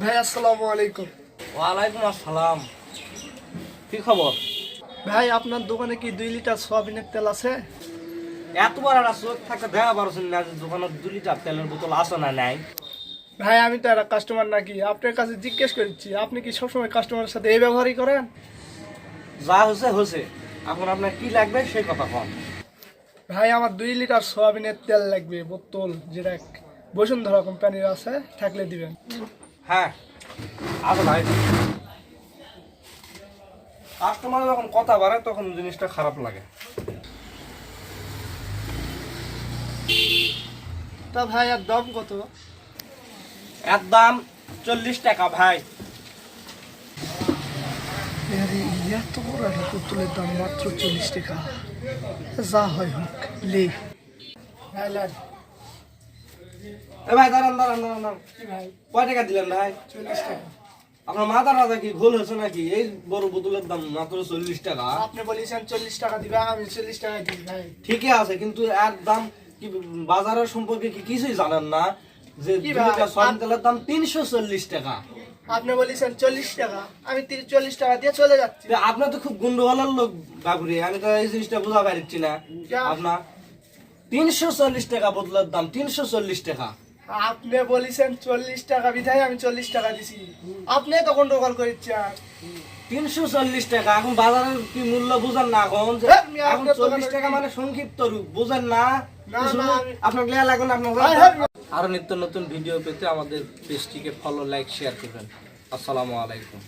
ভাই আসসালামু আলাইকুম। ওয়ালাইকুম আসসালাম। কি খবর? ভাই আপনার দোকানে কি 2 লিটার সয়াবিনের তেল আছে? এত বড় একটা চোখ থাকতে দেখা পারছেন না যে দোকানে 2 লিটার তেলের বোতল আছে না নাই? ভাই আমি তো একটা কাস্টমার নাকি, আপনার কাছে জিজ্ঞেস করছি, আপনি কি সবসময় কাস্টমারের সাথে এই ব্যবহারই করেন? যা হয়েছে হয়েছে, এখন আপনার কি লাগবে সেই কথা কন। ভাই আমার 2 লিটার সয়াবিনের তেল লাগবে, বোতল যেটা বসুন্ধরা কোম্পানির আছে, থাকলে দিবেন। হ্যাঁ আচ্ছা ভাই, কাস্টমার যখন কথা বাড়ে তখন জিনিসটা খারাপ লাগে। তা ভাই আর দাম কত? এর দাম 40 টাকা ভাই। আরে এত বড় একটা বোতলের দাম মাত্র 40 টাকা। যা হয় হোক, লে ভাই লান। এ ভাই দাঁড়ান দাঁড়ান দাঁড়ান দাঁড়ান। কি ভাই? কয় টাকা দিলেন ভাই? 40 টাকা। আপনার মাথা রাজা কি ভুল হয়েছে নাকি? এই বড় বোতলের দাম মাত্র 40 টাকা। আপনি বলেছেন 40 টাকা দিবে, আমি 40 টাকা দিই ভাই। ঠিকই আছে, কিন্তু এর দাম কি বাজারের সম্পর্কে কি কিছুই জানেন না? যে কি 2 ভাই? লিটার সয়াবিন তেলের দাম 340 টাকা। আপনি বলেছেন 40 টাকা, আমি 40 টাকা দিয়ে চলে যাচ্ছি। তো আপনার তো খুব গুন্ডগোলের লোক বাবুরে, আমি তো এই জিনিসটা বুঝা পারছি না। কেন? আপনার 340 টাকা বোতলের দাম, 340 টাকা। আপনি বলেছেন 40 টাকা, বিধায় আমি 40 টাকা দিছি। আপনি তো গন্ডগোল করেছেন। 340 টাকা, এখন বাজারের কি মূল্য বুঝেন না? এখন যে হ্যাঁ, আমি এখন আপনার 40 দোকানে টাকা কি- মানে সংক্ষিপ্ত রূপ, বুঝেন না? না, না, আমি- আপনার লেয়া লাগবে না, আপনার হ্যাঁ, হ্যাঁ। আরো নিত্য নতুন ভিডিও পেতে আমাদের পেজটিকে ফলো, লাইক, শেয়ার করবেন। আসসালামু আলাইকুম।